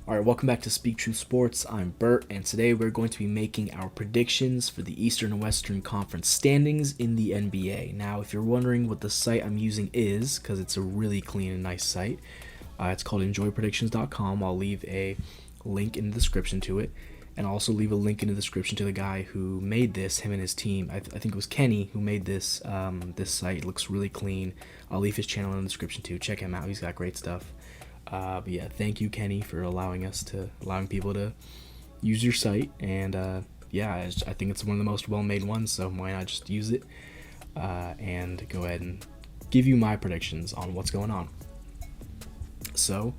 All right, welcome back to Speak True Sports. I'm Bert, and today we're going to be making our predictions for the Eastern and Western Conference standings in the NBA. Now, if you're wondering what the site I'm using is, because it's a really clean and nice site, it's called enjoypredictions.com. I'll leave a link in the description to it, and I'll also leave a link in the description to the guy who made this, him and his team. I think it was Kenny who made this. This site looks really clean. I'll leave his channel in the description too. Check him out. He's got great stuff. But yeah, thank you, Kenny, for allowing people to use your site. And yeah, I think it's one of the most well-made ones, so why not just use it and go ahead and give you my predictions on what's going on. So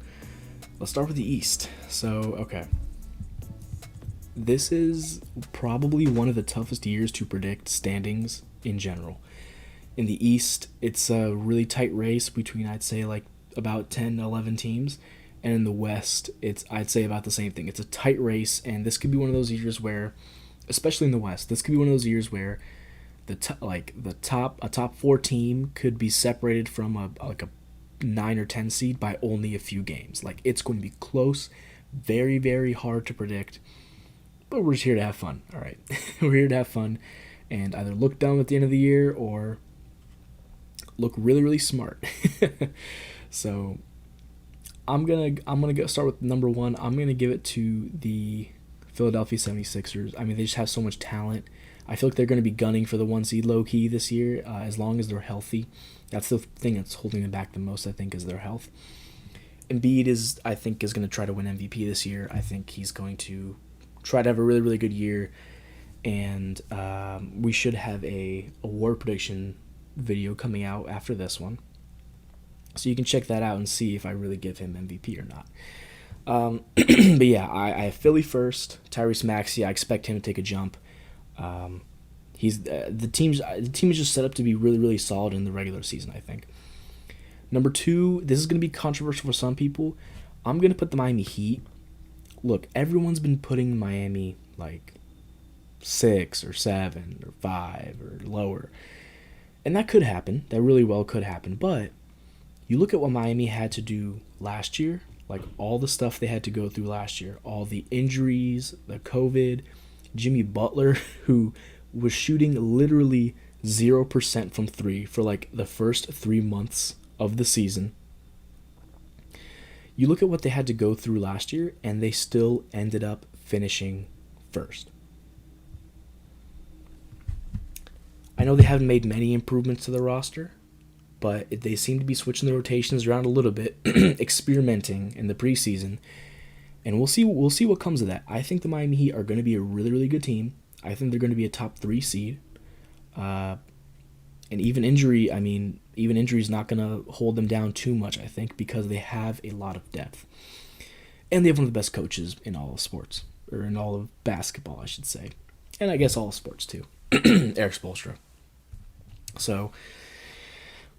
let's start with the East. So, okay. This is probably one of the toughest years to predict standings in general. In the East, it's a really tight race between, I'd say, like about 10, 11 teams. And in the West, I'd say about the same thing. It's a tight race, and this could be one of those years where, especially in the West, this could be one of those years where a top 4 team could be separated from a 9 or 10 seed by only a few games. Like, it's going to be close, very, very hard to predict. But we're just here to have fun, all right? We're here to have fun and either look dumb at the end of the year or look really, really smart. So I'm gonna start with number 1. I'm gonna give it to the Philadelphia 76ers. I mean, they just have so much talent. I feel like they're going to be gunning for the 1 seed low-key this year, as long as they're healthy. That's the thing that's holding them back the most, I think, is their health. Embiid I think, is going to try to win MVP this year. I think he's going to try to have a really, really good year. And we should have a award prediction video coming out after this one. So you can check that out and see if I really give him MVP or not. But yeah, I have Philly first. Tyrese Maxey, I expect him to take a jump. The team is just set up to be really, really solid in the regular season, I think. Number 2, this is going to be controversial for some people. I'm going to put the Miami Heat. Look, everyone's been putting Miami like 6 or 7 or 5 or lower. And that could happen. That really well could happen. But you look at what Miami had to do last year, like all the stuff they had to go through last year, all the injuries, the COVID, Jimmy Butler, who was shooting literally 0% from 3 for like the first 3 months of the season. You look at what they had to go through last year, and they still ended up finishing first. I know they haven't made many improvements to the roster, but they seem to be switching the rotations around a little bit, experimenting in the preseason, and we'll see what comes of that. I think the Miami Heat are going to be a really, really good team. I think they're going to be a top 3 seed, and even injury is not going to hold them down too much, I think, because they have a lot of depth, and they have one of the best coaches in all of sports, or in all of basketball, I should say, and I guess all of sports too, Eric Spoelstra. So,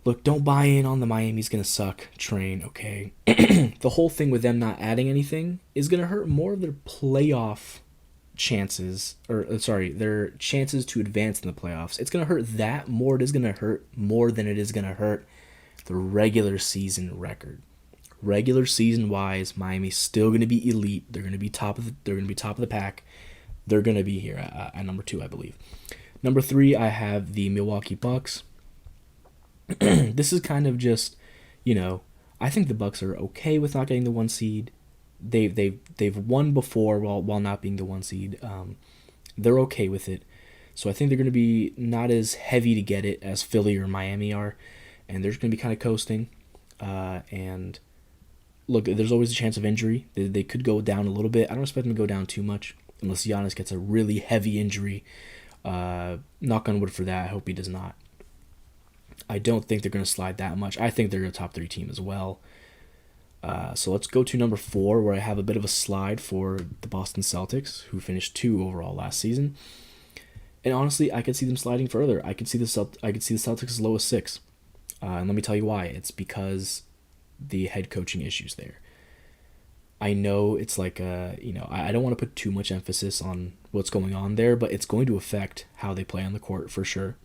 look, don't buy in on the Miami's going to suck train, okay? The whole thing with them not adding anything is going to hurt more of their playoff chances, their chances to advance in the playoffs. It's going to hurt that more. It is going to hurt more than it is going to hurt the regular season record. Regular season wise, Miami's still going to be elite. They're going to be top of the pack. They're going to be here at number 2, I believe. Number 3, I have the Milwaukee Bucks. This is kind of just, I think the Bucks are okay with not getting the 1 seed. They've won before while not being the 1 seed. They're okay with it. So I think they're going to be not as heavy to get it as Philly or Miami are, and they're just going to be kind of coasting. And look, there's always a chance of injury. They could go down a little bit. I don't expect them to go down too much unless Giannis gets a really heavy injury. Knock on wood for that. I hope he does not. I don't think they're going to slide that much. I think they're a top 3 team as well. So let's go to number 4, where I have a bit of a slide for the Boston Celtics, who finished 2 overall last season. And honestly, I could see them sliding further. I could see the Celtics as low as 6. And let me tell you why. It's because the head coaching issues there. I know it's like I don't want to put too much emphasis on what's going on there, but it's going to affect how they play on the court for sure.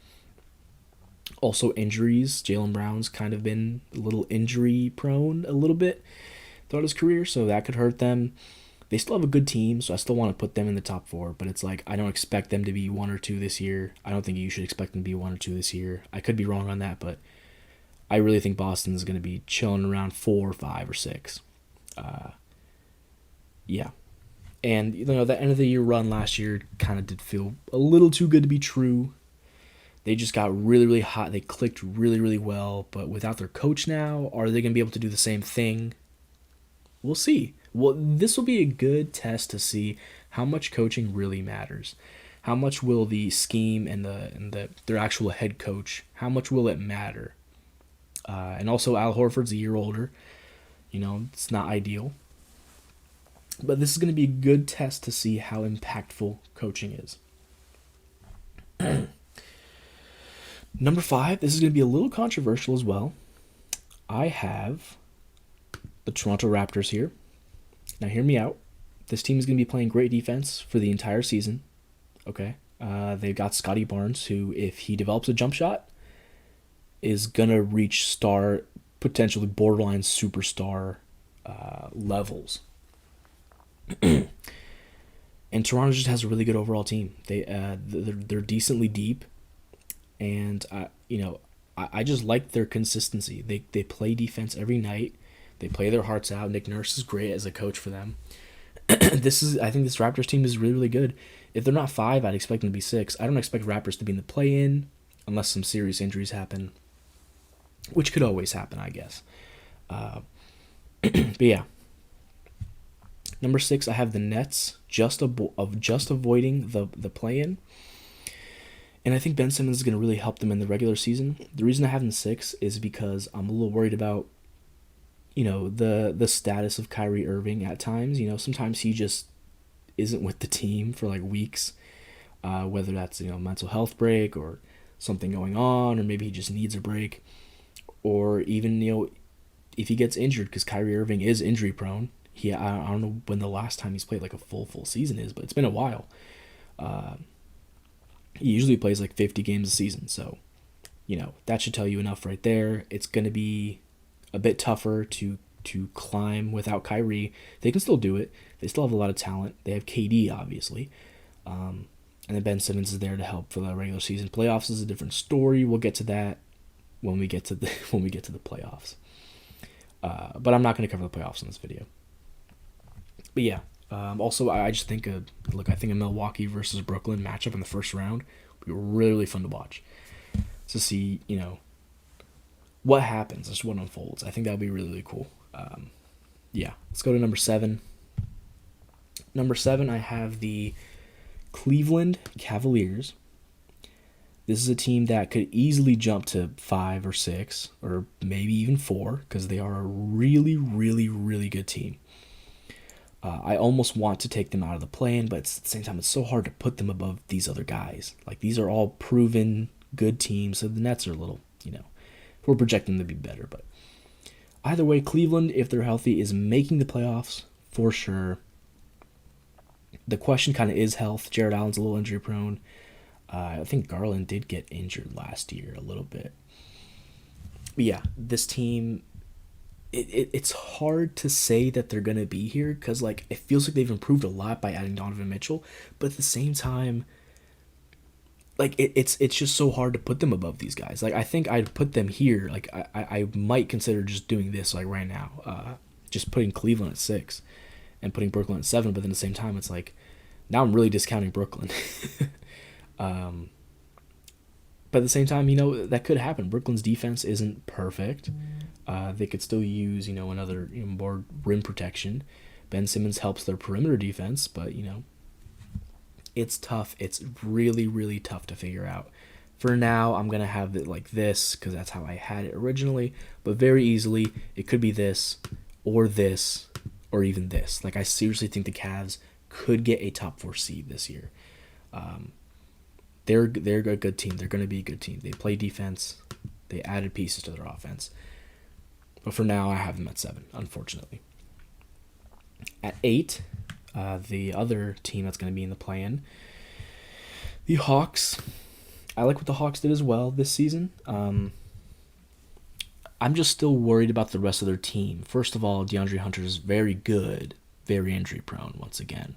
Also, injuries. Jaylen Brown's kind of been a little injury prone a little bit. throughout his career, so that could hurt them. They still have a good team, so I still want to put them in the top 4, but it's like I don't expect them to be 1 or 2 this year. I don't think you should expect them to be 1 or 2 this year. I could be wrong on that, but I really think Boston's going to be chilling around 4, 5, or 6. Yeah. And, the end of the year run last year kind of did feel a little too good to be true. They just got really, really hot. They clicked really, really well. But without their coach now, are they going to be able to do the same thing? We'll see. Well, this will be a good test to see how much coaching really matters. How much will the scheme and their actual head coach, how much will it matter? And also, Al Horford's a year older. It's not ideal. But this is going to be a good test to see how impactful coaching is. Number 5, this is going to be a little controversial as well. I have the Toronto Raptors here. Now, hear me out. This team is going to be playing great defense for the entire season. Okay? They've got Scotty Barnes, who, if he develops a jump shot, is going to reach star, potentially borderline superstar levels. And Toronto just has a really good overall team. They're decently deep, and I just like their consistency. They play defense every night. They play their hearts out. Nick Nurse is great as a coach for them. I think this Raptors team is really, really good. If they're not 5, I'd expect them to be 6. I don't expect Raptors to be in the play-in unless some serious injuries happen, which could always happen, I guess. But yeah. Number 6, I have the Nets just avoiding the play-in. And I think Ben Simmons is going to really help them in the regular season. The reason I have them 6 is because I'm a little worried about, the status of Kyrie Irving at times. Sometimes he just isn't with the team for like weeks, whether that's, mental health break or something going on, or maybe he just needs a break. Or even, if he gets injured, because Kyrie Irving is injury prone. I don't know when the last time he's played like a full season is, but it's been a while. He usually plays like 50 games a season, so that should tell you enough right there. It's going to be a bit tougher to climb without Kyrie. They can still do it. They still have a lot of talent. They have KD, obviously, and then Ben Simmons is there to help for the regular season. Playoffs is a different story. We'll get to that when we get to the playoffs. But I'm not going to cover the playoffs in this video. But yeah, also I just think I think a Milwaukee versus Brooklyn matchup in the first round would be really, really fun to watch. To see, what happens, just what unfolds. I think that would be really, really cool. Yeah, let's go to number 7. Number 7, I have the Cleveland Cavaliers. This is a team that could easily jump to 5 or 6, or maybe even 4, because they are a really, really, really good team. I almost want to take them out of the play-in, but at the same time, it's so hard to put them above these other guys. Like, these are all proven good teams, so the Nets are a little, we're projecting them to be better. But either way, Cleveland, if they're healthy, is making the playoffs for sure. The question kind of is health. Jared Allen's a little injury prone. I think Garland did get injured last year a little bit. But yeah, this team, it's hard to say that they're going to be here because, it feels like they've improved a lot by adding Donovan Mitchell. But at the same time, it's just so hard to put them above these guys. I think I'd put them here. I might consider just doing this, right now. Just putting Cleveland at 6 and putting Brooklyn at 7. But then at the same time, it's now I'm really discounting Brooklyn. But at the same time, that could happen. Brooklyn's defense isn't perfect. They could still use, another more rim protection. Ben Simmons helps their perimeter defense, but, it's tough. It's really, really tough to figure out. For now, I'm going to have it like this because that's how I had it originally. But very easily, it could be this, or even this. I seriously think the Cavs could get a top 4 seed this year. They're a good team. They're going to be a good team. They play defense. They added pieces to their offense. But for now, I have them at 7, unfortunately. At 8, the other team that's going to be in the play-in, the Hawks. I like what the Hawks did as well this season. I'm just still worried about the rest of their team. First of all, DeAndre Hunter is very good, very injury prone once again.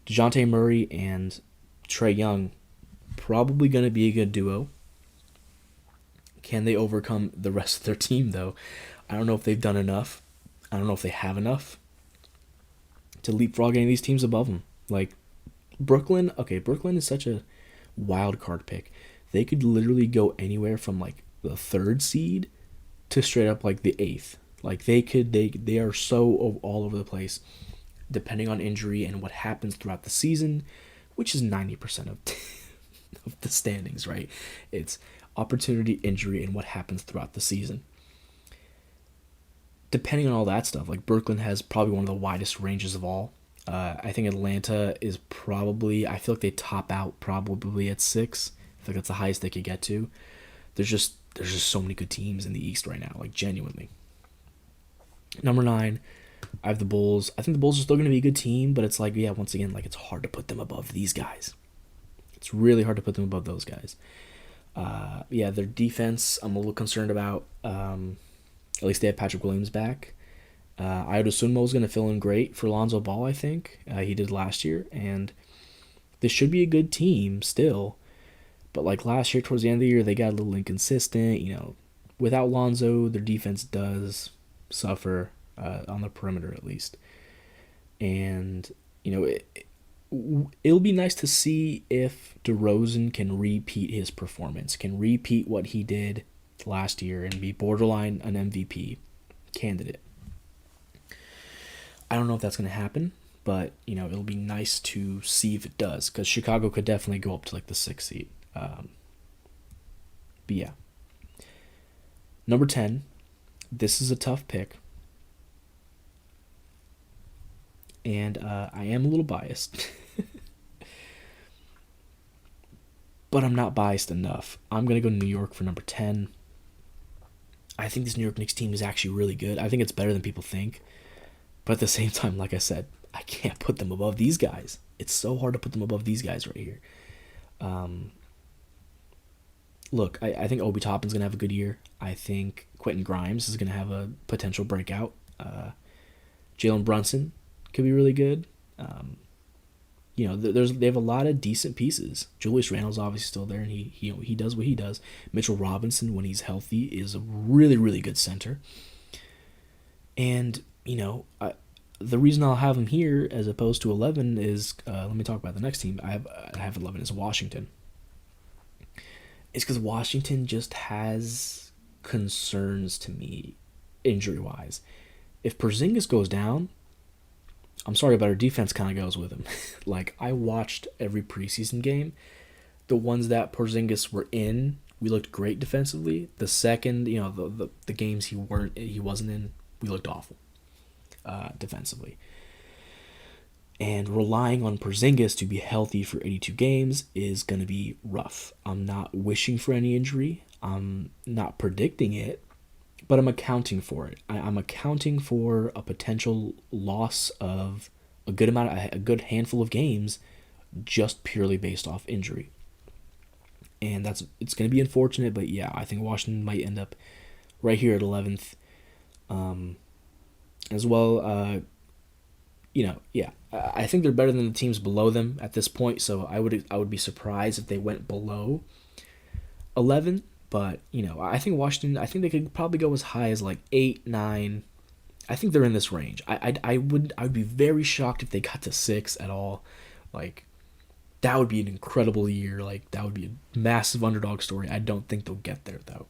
DeJounte Murray and Trae Young, probably going to be a good duo. Can they overcome the rest of their team, though? I don't know if they've done enough. I don't know if they have enough to leapfrog any of these teams above them. Like, Brooklyn, okay, Brooklyn is such a wild card pick. They could literally go anywhere from, like, the third seed to straight up, like, the eighth. Like, they are so all over the place, depending on injury and what happens throughout the season, which is 90% of, of the standings, right? It's opportunity, injury, and what happens throughout the season. Depending on all that stuff, like Brooklyn has probably one of the widest ranges of all. I think Atlanta is probably, I feel like they top out probably at 6. I think that's the highest they could get to. There's just so many good teams in the East right now, like genuinely. Number 9, I have the Bulls. I think the Bulls are still going to be a good team, but it's like, yeah, once again, like it's hard to put them above these guys. It's really hard to put them above those guys. Yeah, their defense, I'm a little concerned about. At least they have Patrick Williams back. Ayo Dosunmu is going to fill in great for Lonzo Ball, I think. He did last year, and this should be a good team still. But like last year, towards the end of the year, they got a little inconsistent. Without Lonzo, their defense does suffer on the perimeter at least. And it'll be nice to see if DeRozan can repeat his performance, can repeat what he did last year and be borderline an MVP candidate. I don't know if that's going to happen, but it'll be nice to see if it does, because Chicago could definitely go up to like the 6th seed. But yeah, number 10. This is a tough pick, and I am a little biased, but I'm not biased enough. I'm gonna go New York for number 10. I think this New York Knicks team is actually really good. I think it's better than people think. But at the same time, like I said, I can't put them above these guys. It's so hard to put them above these guys right here. Look, I think Obi Toppin's going to have a good year. I think Quentin Grimes is going to have a potential breakout. Jalen Brunson could be really good. They have a lot of decent pieces. Julius Randle's obviously still there, and he does what he does. Mitchell Robinson, when he's healthy, is a really, really good center. And, the reason I'll have him here as opposed to 11 is, let me talk about the next team. I have 11 as Washington. It's because Washington just has concerns to me, injury-wise. If Porzingis goes down, I'm sorry, but our defense kind of goes with him. Like, I watched every preseason game. The ones that Porzingis were in, we looked great defensively. The second, the games he wasn't in, we looked awful defensively. And relying on Porzingis to be healthy for 82 games is going to be rough. I'm not wishing for any injury. I'm not predicting it, but I'm accounting for it. I'm accounting for a potential loss of a good handful of games just purely based off injury. And it's going to be unfortunate, but yeah, I think Washington might end up right here at 11th. As well, yeah, I think they're better than the teams below them at this point, so I would be surprised if they went below 11. But I think Washington, I think they could probably go as high as like 8, 9. I think they're in this range. I would be very shocked if they got to 6 at all. Like, that would be an incredible year. Like, that would be a massive underdog story. I don't think they'll get there though.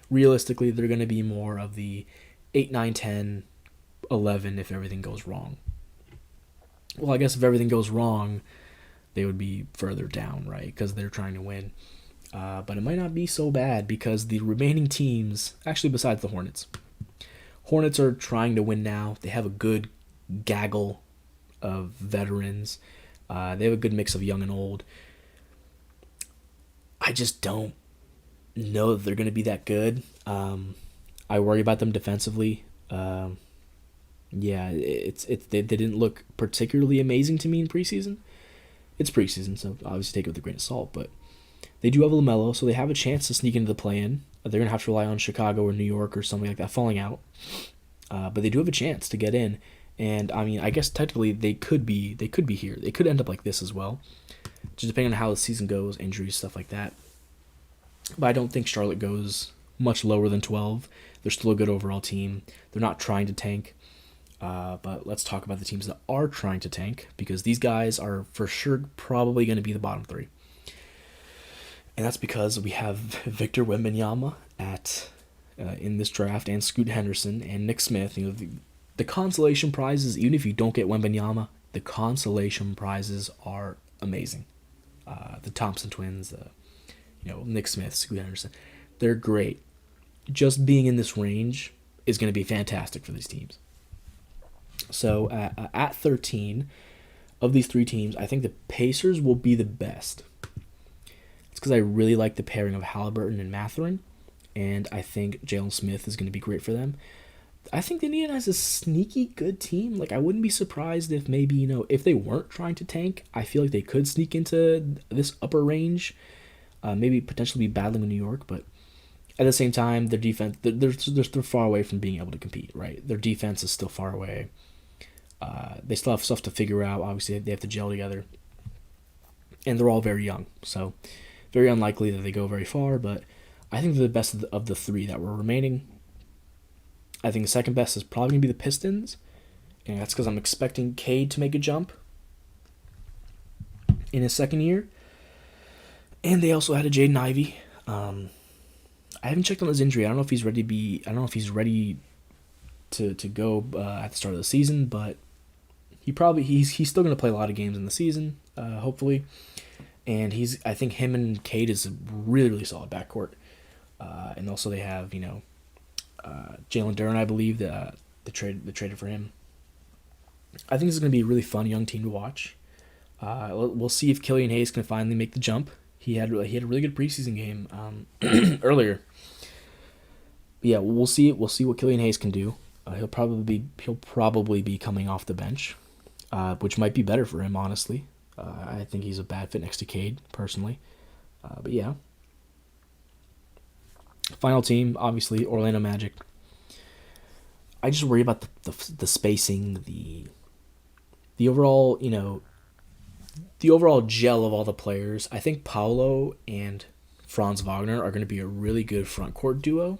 Realistically, they're going to be more of the 8, 9, 10, 11 if everything goes wrong. Well, I guess if everything goes wrong, they would be further down, right? Because they're trying to win. But it might not be so bad because the remaining teams, actually besides the Hornets are trying to win now. They have a good gaggle of veterans. They have a good mix of young and old. I just don't know that they're going to be that good. I worry about them defensively. Yeah, they didn't look particularly amazing to me in preseason. It's preseason, so obviously take it with a grain of salt, but They do have LaMelo, so they have a chance to sneak into the play-in. They're going to have to rely on Chicago or New York or something like that falling out. But they do have a chance to get in. And, I mean, I guess technically they could be here. They could end up like this as well, just depending on how the season goes, injuries, stuff like that. But I don't think Charlotte goes much lower than 12. They're still a good overall team. They're not trying to tank. But let's talk about the teams that are trying to tank, because these guys are for sure probably going to be the bottom three. And that's because we have Victor Wembanyama in this draft, and Scoot Henderson and Nick Smith. You know, the consolation prizes, even if you don't get Wembanyama, the consolation prizes are amazing. The Thompson twins, Nick Smith, Scoot Henderson, they're great. Just being in this range is going to be fantastic for these teams. So at 13 of these three teams, I think the Pacers will be the best. It's because I really like the pairing of Halliburton and Mathurin, and I think Jalen Smith is going to be great for them. I think Indiana has a sneaky good team. Like, I wouldn't be surprised if maybe, if they weren't trying to tank, I feel like they could sneak into this upper range, maybe potentially be battling with New York, but at the same time, their defense, they're far away from being able to compete, right? Their defense is still far away. They still have stuff to figure out. Obviously, they have to gel together. And they're all very young, so very unlikely that they go very far, but I think they're the best of the three that were remaining. I think the second best is probably going to be the Pistons, and that's because I'm expecting Cade to make a jump in his second year. And they also had a Jaden Ivey. I haven't checked on his injury. I don't know if he's ready to go at the start of the season, but he's still going to play a lot of games in the season, hopefully. And I think him and Cade is a really, really solid backcourt. And also they have, Jalen Duren, I believe, they traded for him. I think this is going to be a really fun young team to watch. We'll see if Killian Hayes can finally make the jump. He had a really good preseason game earlier. But yeah, we'll see. We'll see what Killian Hayes can do. He'll probably be coming off the bench, which might be better for him, honestly. I think he's a bad fit next to Cade, personally. But yeah. Final team, obviously, Orlando Magic. I just worry about the spacing, the overall, the overall gel of all the players. I think Paolo and Franz Wagner are going to be a really good front court duo.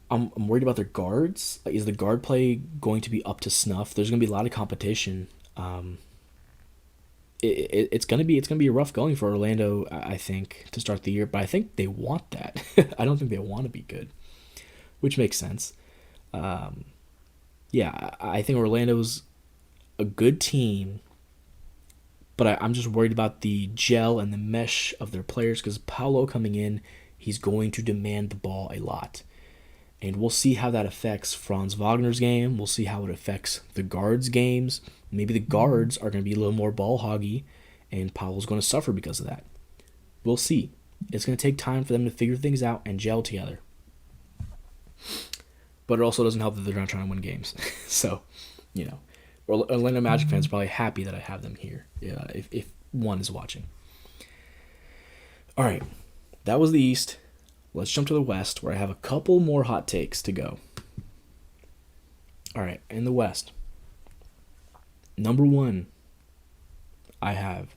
I'm worried about their guards. Like, is the guard play going to be up to snuff? There's going to be a lot of competition. It's gonna be a rough going for Orlando, I think, to start the year. But I think they want that. I don't think they want to be good, which makes sense. Yeah, I think Orlando's a good team, but I'm just worried about the gel and the mesh of their players, because Paolo coming in, he's going to demand the ball a lot. And we'll see how that affects Franz Wagner's game. We'll see how it affects the guards' games. Maybe the guards are going to be a little more ball hoggy, and Paolo's going to suffer because of that. We'll see. It's going to take time for them to figure things out and gel together. But it also doesn't help that they're not trying to win games. So, Orlando Magic fans are probably happy that I have them here, if one is watching. All right, that was the East. Let's jump to the West, where I have a couple more hot takes to go. All right, in the West, number one, I have.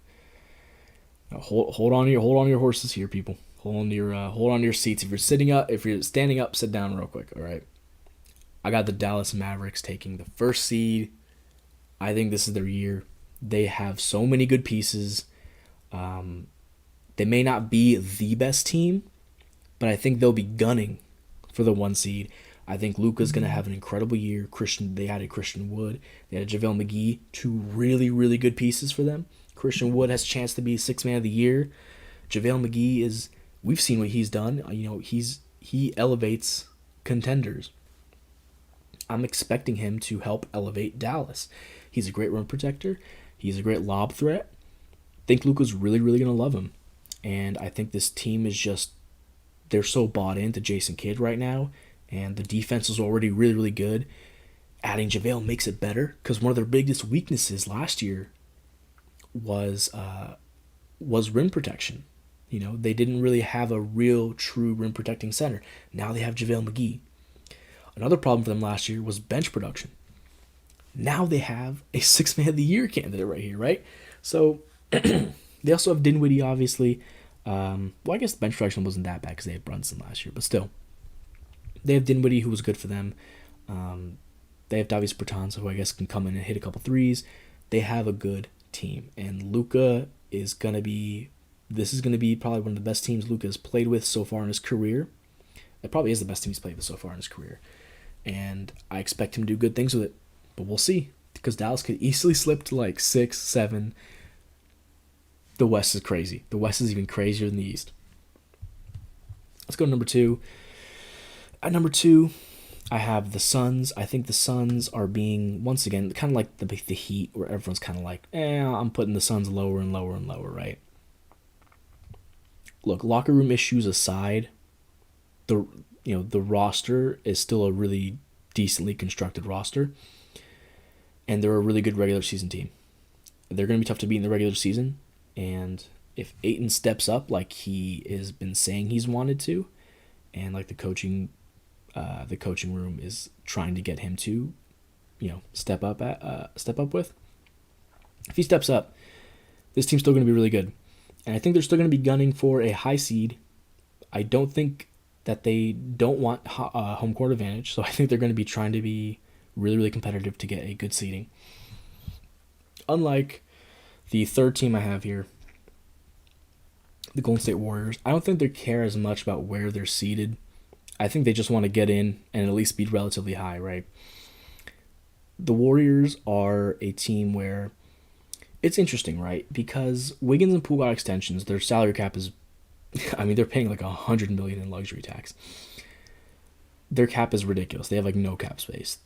Hold on to your horses here, people. Hold on to your seats. If you're standing up, sit down real quick. All right. I got the Dallas Mavericks taking the first seed. I think this is their year. They have so many good pieces. They may not be the best team, but I think they'll be gunning for the 1 seed. I think Luka's going to have an incredible year. They added Christian Wood. They added JaVale McGee. 2 really, really good pieces for them. Christian Wood has a chance to be 6th man of the year. JaVale McGee we've seen what he's done. He elevates contenders. I'm expecting him to help elevate Dallas. He's a great rim protector. He's a great lob threat. I think Luka's really, really going to love him. And I think this team is they're so bought into Jason Kidd right now, and the defense is already really, really good. Adding JaVale makes it better, because one of their biggest weaknesses last year was rim protection. They didn't really have a real, true rim protecting center. Now they have JaVale McGee. Another problem for them last year was bench production. Now they have a Sixth Man of the Year candidate right here, right? So they also have Dinwiddie, obviously. I guess the bench production wasn't that bad because they had Brunson last year, but still. They have Dinwiddie, who was good for them. They have Davis Bertans, who I guess can come in and hit a couple threes. They have a good team. And Luka is going to be... This is going to be probably one of the best teams Luka has played with so far in his career. It probably is the best team he's played with so far in his career. And I expect him to do good things with it. But we'll see. Because Dallas could easily slip to like 6, 7. The West is crazy. The West is even crazier than the East. Let's go to number 2. At number 2, I have the Suns. I think the Suns are being, once again, kind of like the Heat, where everyone's kind of like, I'm putting the Suns lower and lower and lower, right? Look, locker room issues aside, the roster is still a really decently constructed roster, and they're a really good regular season team. They're going to be tough to beat in the regular season, and if Ayton steps up like he has been saying he's wanted to, and like the coaching room is trying to get him to, step up with. If he steps up, this team's still going to be really good, and I think they're still going to be gunning for a high seed. I don't think that they don't want home court advantage, so I think they're going to be trying to be really, really competitive to get a good seeding. Unlike the third team I have here, the Golden State Warriors, I don't think they care as much about where they're seated. I think they just want to get in and at least be relatively high, right? The Warriors are a team where it's interesting, right? Because Wiggins and Poole got extensions. Their salary cap is, they're paying like $100 million in luxury tax. Their cap is ridiculous. They have like no cap space.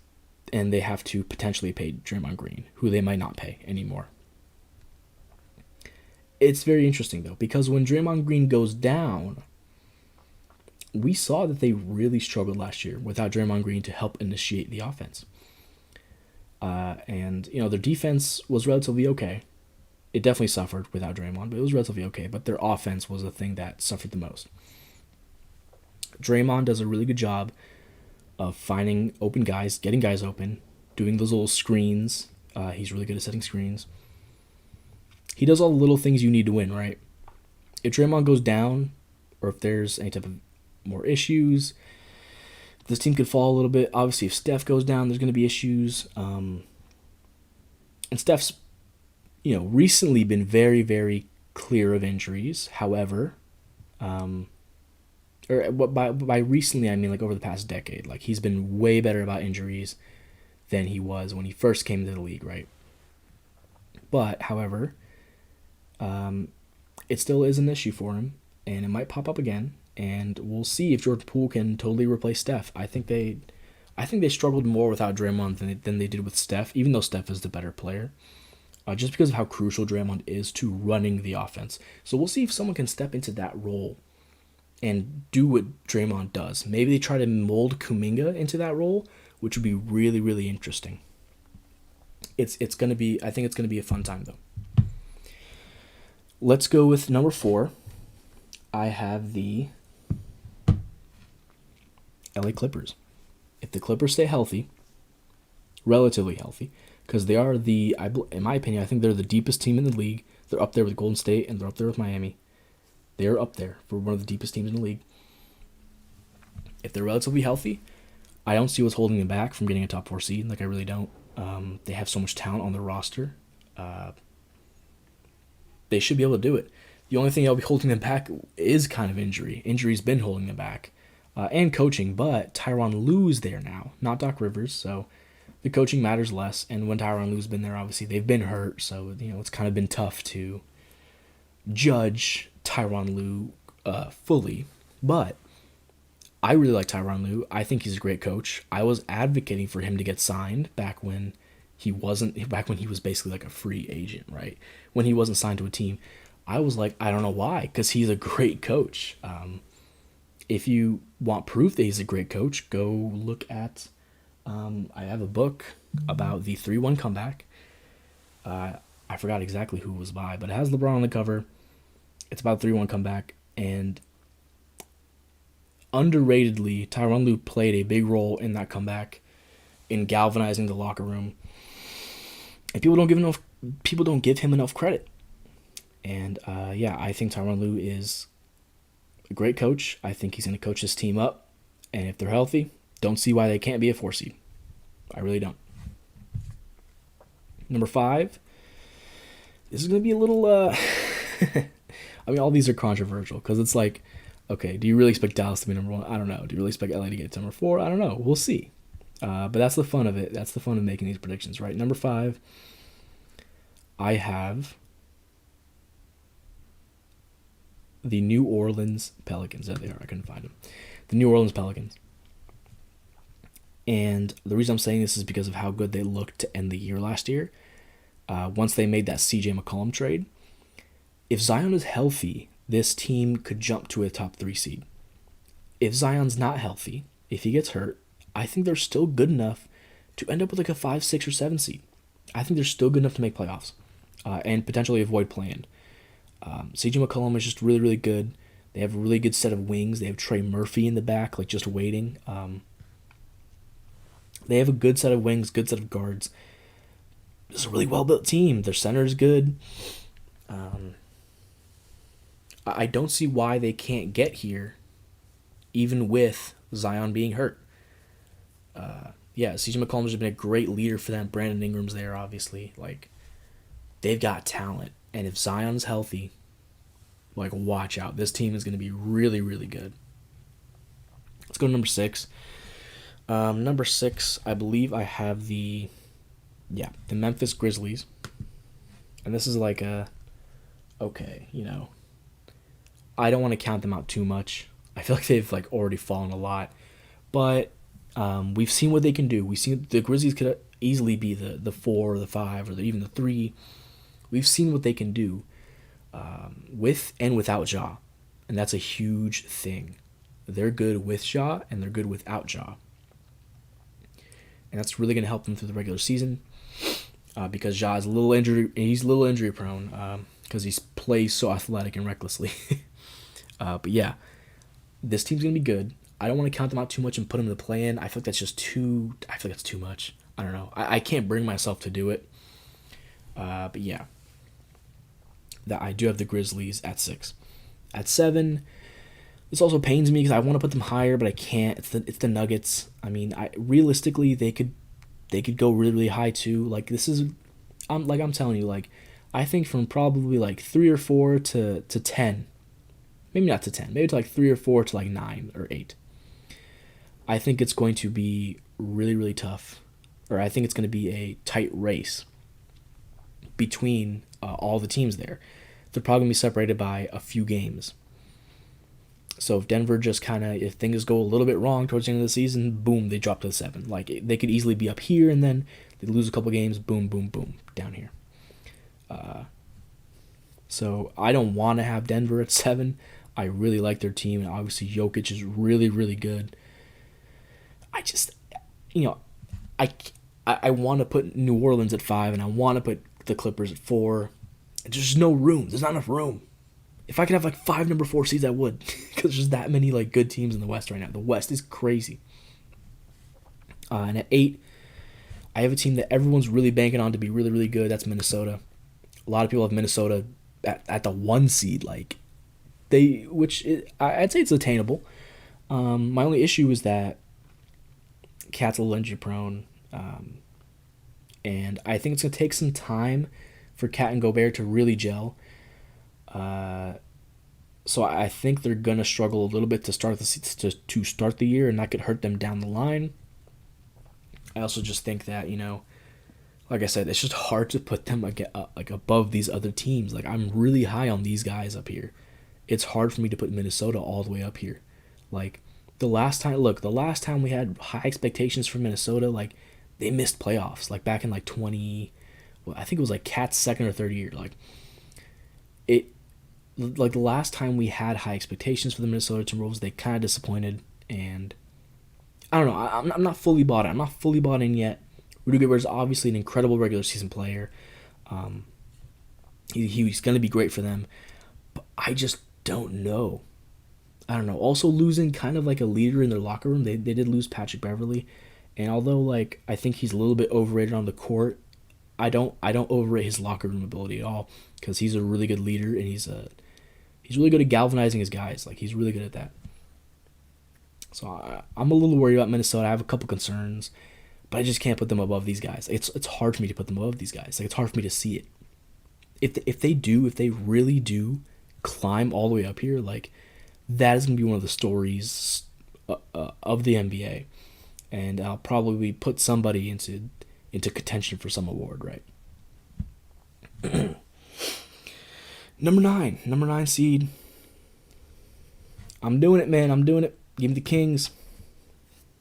And they have to potentially pay Draymond Green, who they might not pay anymore. It's very interesting, though, because when Draymond Green goes down, we saw that they really struggled last year without Draymond Green to help initiate the offense. And their defense was relatively okay. It definitely suffered without Draymond, but it was relatively okay. But their offense was the thing that suffered the most. Draymond does a really good job of finding open guys, getting guys open, doing those little screens. He's really good at setting screens. He does all the little things you need to win, right? If Draymond goes down, or if there's any type of more issues, this team could fall a little bit. Obviously, if Steph goes down, there's going to be issues. And Steph's, recently been very, very clear of injuries. However, by recently, I mean like over the past decade. Like he's been way better about injuries than he was when he first came into the league, right? But, however, it still is an issue for him, and it might pop up again. And we'll see if Jordan Poole can totally replace Steph. I think they struggled more without Draymond than they did with Steph, even though Steph is the better player. Just because of how crucial Draymond is to running the offense. So we'll see if someone can step into that role and do what Draymond does. Maybe they try to mold Kuminga into that role, which would be really, really interesting. I think it's gonna be a fun time though. Let's go with number 4. I have the LA Clippers. If the Clippers stay healthy, relatively healthy, because they are in my opinion, I think they're the deepest team in the league. They're up there with Golden State, and they're up there with Miami. They're up there for one of the deepest teams in the league. If they're relatively healthy, I don't see what's holding them back from getting a top 4 seed. Like, I really don't. They have so much talent on their roster. They should be able to do it. The only thing that'll be holding them back is kind of injury. Injury's been holding them back. And coaching, but Tyronn Lue's there now, not Doc Rivers, so the coaching matters less. And when Tyronn Lue's been there, obviously they've been hurt, so it's kind of been tough to judge Tyronn Lue fully. But I really like Tyronn Lue. I think he's a great coach. I was advocating for him to get signed back when he was basically like a free agent, right? When he wasn't signed to a team. I was like, I don't know why, because he's a great coach. If you want proof that he's a great coach, go look at, I have a book about the 3-1 comeback. I forgot exactly who it was by, but it has LeBron on the cover. It's about a 3-1 comeback, and underratedly, Tyronn Lue played a big role in that comeback, in galvanizing the locker room. And people don't give him enough credit. And yeah, I think Tyronn Lue is a great coach. I think he's going to coach this team up. And if they're healthy, don't see why they can't be a 4 seed. I really don't. Number 5. This is going to be a little... I mean, all these are controversial because it's like, okay, do you really expect Dallas to be number 1? I don't know. Do you really expect LA to get to number 4? I don't know. We'll see. But that's the fun of it. That's the fun of making these predictions, right? Number 5, I have the New Orleans Pelicans. There they are. I couldn't find them. The New Orleans Pelicans. And the reason I'm saying this is because of how good they looked to end the year last year. Once they made that CJ McCollum trade. If Zion is healthy, this team could jump to a top 3 seed. If Zion's not healthy, if he gets hurt, I think they're still good enough to end up with like a 5, 6, or 7 seed. I think they're still good enough to make playoffs and potentially avoid play-in. CJ McCollum is just really, really good. They have a really good set of wings. They have Trey Murphy in the back, like just waiting. They have a good set of wings, good set of guards. It's a really well-built team. Their center is good. I don't see why they can't get here, even with Zion being hurt. Yeah, CJ McCollum has been a great leader for them. Brandon Ingram's there, obviously. Like, they've got talent. And if Zion's healthy, like, watch out. This team is going to be really, really good. Let's go to number 6. Number 6, I believe I have the Memphis Grizzlies. And this is like okay, I don't want to count them out too much. I feel like they've like already fallen a lot. But we've seen what they can do. We've seen the Grizzlies could easily be the 4 or the 5 or even the 3. We've seen what they can do with and without Ja. And that's a huge thing. They're good with Ja and they're good without Ja. And that's really going to help them through the regular season because Ja is a little injury prone because he plays so athletic and recklessly. But yeah, this team's going to be good. I don't want to count them out too much and put them in the play-in. I feel like that's too much. I don't know. I can't bring myself to do it. But yeah, I do have the Grizzlies at 6. At 7, this also pains me because I want to put them higher, but I can't. It's the Nuggets. I mean, realistically they could go really, really high too. Like this is, I'm telling you, like I think from probably like 3 or 4 to 10, maybe not to 10, maybe to like 3 or 4 to like 9 or 8. I think it's going to be really, really tough, or I think it's going to be a tight race between all the teams there. They're probably going to be separated by a few games. So if Denver just if things go a little bit wrong towards the end of the season, boom, they drop to the 7. Like they could easily be up here and then they lose a couple games, boom, boom, boom, down here. So I don't want to have Denver at 7. I really like their team, and obviously Jokic is really, really good. I just, I want to put New Orleans at 5, and I want to put the Clippers at 4. There's no room. There's not enough room. If I could have like 5 number 4 seeds, I would, because there's that many like good teams in the West right now. The West is crazy. And at 8, I have a team that everyone's really banking on to be really, really good. That's Minnesota. A lot of people have Minnesota at the 1 seed, like I'd say it's attainable. My only issue is that Cat's a little injury prone, and I think it's gonna take some time for Cat and Gobert to really gel. So I think they're gonna struggle a little bit to start the year, and that could hurt them down the line. I also just think that like I said, it's just hard to put them like above these other teams. Like I'm really high on these guys up here. It's hard for me to put Minnesota all the way up here. Like the last time we had high expectations for Minnesota, like they missed playoffs. Like back in like I think it was like Cat's second or third year. Like the last time we had high expectations for the Minnesota Timberwolves, they kind of disappointed, and I don't know. I'm not fully bought in. I'm not fully bought in yet. Rudy Gobert is obviously an incredible regular season player. He's going to be great for them. But I just don't know. I don't know. Also losing kind of like a leader in their locker room. They did lose Patrick Beverly, and although like I think he's a little bit overrated on the court, I don't overrate his locker room ability at all because he's a really good leader and he's really good at galvanizing his guys. Like he's really good at that. So I'm a little worried about Minnesota. I have a couple concerns, but I just can't put them above these guys. It's hard for me to put them above these guys. Like it's hard for me to see it. If they really do climb all the way up here, like that is gonna be one of the stories of the NBA, and I'll probably put somebody into contention for some award, right? Number nine seed. I'm doing it, man. I'm doing it. Give me the Kings.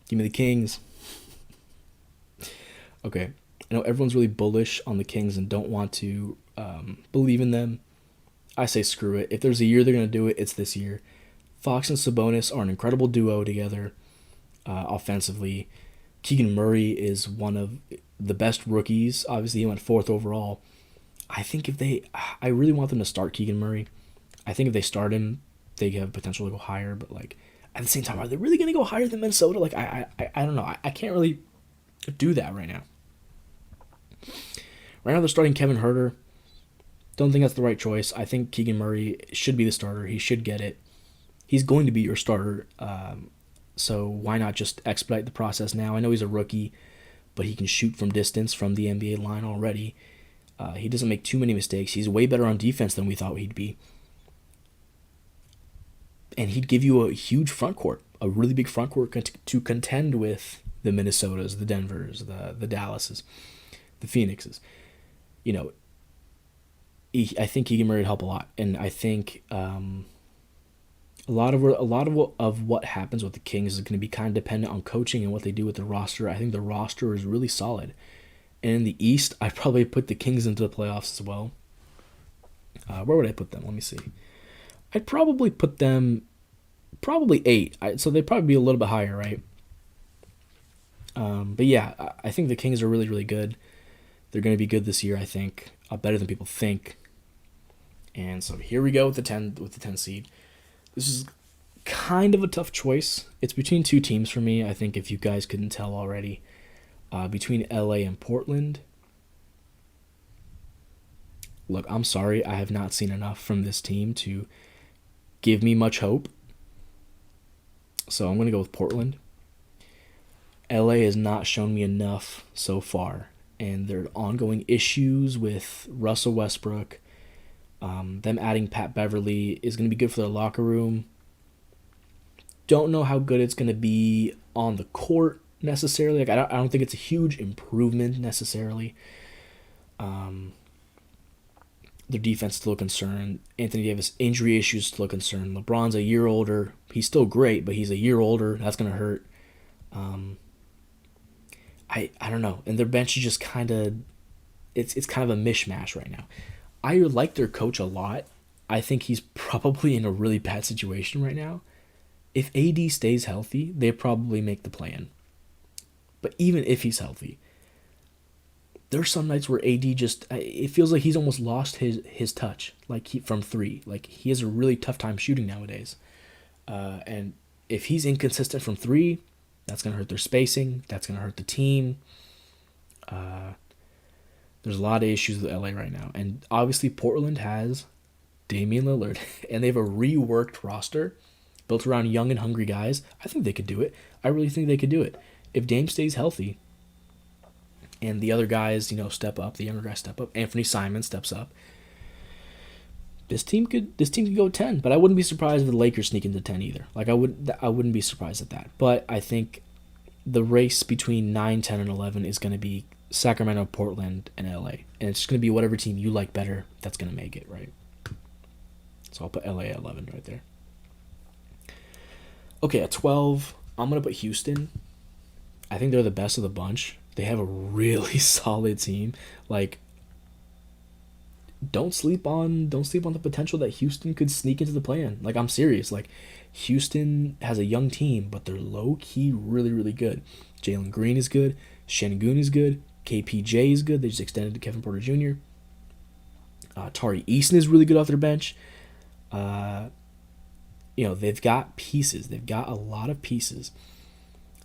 Give me the Kings. Okay, I know everyone's really bullish on the Kings and don't want to believe in them. I say screw it. If there's a year they're gonna do it, it's this year. Fox and Sabonis are an incredible duo together, offensively. Keegan Murray is one of the best rookies. Obviously, he went fourth overall. I really want them to start Keegan Murray. I think if they start him, they have potential to go higher. But like at the same time, are they really gonna go higher than Minnesota? Like I don't know. I can't really do that right now. Right now they're starting Kevin Huerter. Don't think that's the right choice. I think Keegan Murray should be the starter. He should get it. He's going to be your starter. So why not just expedite the process now? I know he's a rookie, but he can shoot from distance from the NBA line already. He doesn't make too many mistakes. He's way better on defense than we thought he'd be. And he'd give you a huge front court, a really big front court to contend with the Minnesotas, the Denvers, the Dallases, the Phoenixes. You know, I think Keegan Murray would help a lot, and I think a lot of what happens with the Kings is going to be kind of dependent on coaching and what they do with the roster. I think the roster is really solid, and in the East, I probably put the Kings into the playoffs as well. Where would I put them? Let me see. I'd probably put them probably 8. So they'd probably be a little bit higher, right? But yeah, I think the Kings are really, really good. They're going to be good this year, I think. Better than people think. And so here we go with the 10 seed. This is kind of a tough choice. It's between two teams for me, I think, if you guys couldn't tell already. Between LA and Portland. Look, I'm sorry. I have not seen enough from this team to give me much hope. So I'm going to go with Portland. LA has not shown me enough so far. And their ongoing issues with Russell Westbrook, them adding Pat Beverly is going to be good for their locker room. Don't know how good it's going to be on the court necessarily. Like I don't think it's a huge improvement necessarily. Their defense still a concern. Anthony Davis injury issues still a concern. LeBron's a year older. He's still great, but he's a year older. That's going to hurt. I don't know. And their bench is just kind of it's kind of a mishmash right now. I like their coach a lot. I think he's probably in a really bad situation right now. If AD stays healthy, they probably make the play-in. But even if he's healthy, there's some nights where AD just it feels like he's almost lost his touch, like from 3. Like he has a really tough time shooting nowadays. And if he's inconsistent from 3, that's going to hurt their spacing. That's going to hurt the team. There's a lot of issues with LA right now. And obviously Portland has Damian Lillard. And they have a reworked roster built around young and hungry guys. I think they could do it. I really think they could do it. If Dame stays healthy and the other guys, step up, the younger guys step up, Anthony Simon steps up, this team could go 10, but I wouldn't be surprised if the Lakers sneak into 10 either. Like I wouldn't be surprised at that. But I think the race between 9, 10, and 11 is going to be Sacramento, Portland, and LA. And it's going to be whatever team you like better that's going to make it, right? So I'll put LA at 11 right there. Okay, at 12, I'm going to put Houston. I think they're the best of the bunch. They have a really solid team. Like, don't sleep on the potential that Houston could sneak into the play-in. Like, I'm serious. Like, Houston has a young team, but they're low-key really, really good. Jalen Green is good. Şengün is good. KPJ is good. They just extended to Kevin Porter Jr. Tari Eason is really good off their bench. They've got pieces. They've got a lot of pieces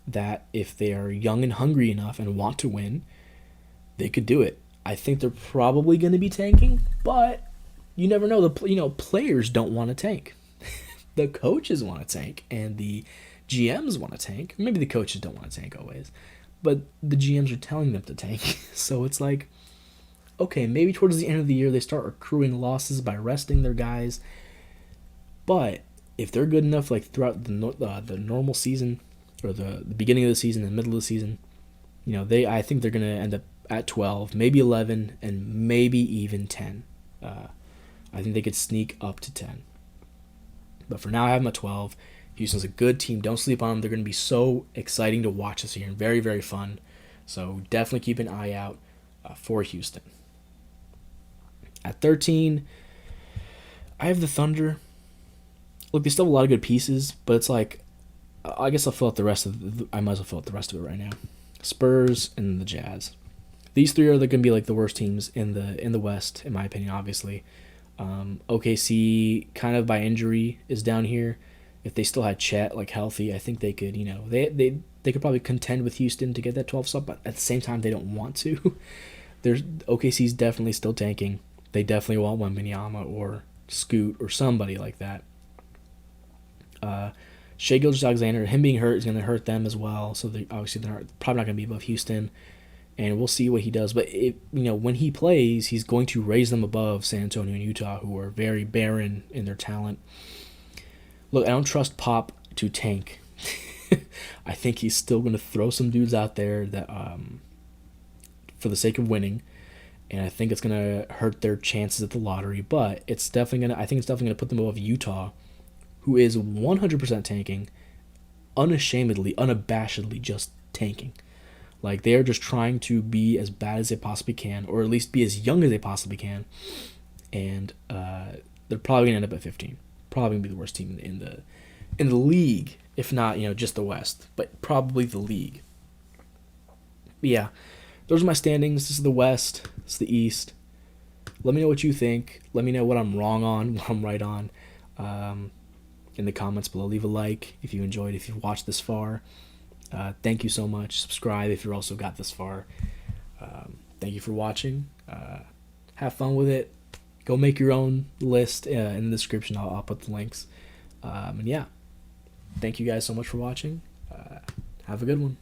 that if they are young and hungry enough and want to win, they could do it. I think they're probably going to be tanking, but you never know. Players don't want to tank. The coaches want to tank, and the GMs want to tank. Maybe the coaches don't want to tank always, but the GMs are telling them to tank. So it's like, okay, maybe towards the end of the year they start accruing losses by resting their guys. But if they're good enough, like throughout the normal season, or the beginning of the season and middle of the season, I think they're gonna end up at 12, maybe 11, and maybe even 10. I think they could sneak up to 10. But for now, I have them at 12. Houston's a good team. Don't sleep on them. They're going to be so exciting to watch this year and very, very fun. So definitely keep an eye out for Houston. At 13, I have the Thunder. Look, they still have a lot of good pieces, but it's like, I guess I'll fill out the rest of I might as well fill out the rest of it right now. Spurs and the Jazz. These three are going to be like the worst teams in the West, in my opinion, obviously. OKC, kind of by injury, is down here. If they still had Chet like healthy, I think they could, they could probably contend with Houston to get that 12 spot, but at the same time, they don't want to. OKC's definitely still tanking. They definitely want Wembanyama or Scoot or somebody like that. Shai Gilgeous-Alexander, him being hurt is going to hurt them as well. So they're probably not going to be above Houston, and we'll see what he does. But when he plays, he's going to raise them above San Antonio and Utah, who are very barren in their talent. Look, I don't trust Pop to tank. I think he's still going to throw some dudes out there that, for the sake of winning, and I think it's going to hurt their chances at the lottery. But I think it's definitely going to put them above Utah, who is 100% tanking, unashamedly, unabashedly just tanking. Like, they are just trying to be as bad as they possibly can, or at least be as young as they possibly can, and they're probably going to end up at 15. Probably going to be the worst team in the league, if not, just the West, but probably the league. But yeah, those are my standings. This is the West. This is the East. Let me know what you think. Let me know what I'm wrong on, what I'm right on. In the comments below. Leave a like if you enjoyed, if you've watched this far. Thank you so much. Subscribe if you also got this far. Thank you for watching. Have fun with it. Go make your own list in the description. I'll put the links. And yeah, thank you guys so much for watching. Have a good one.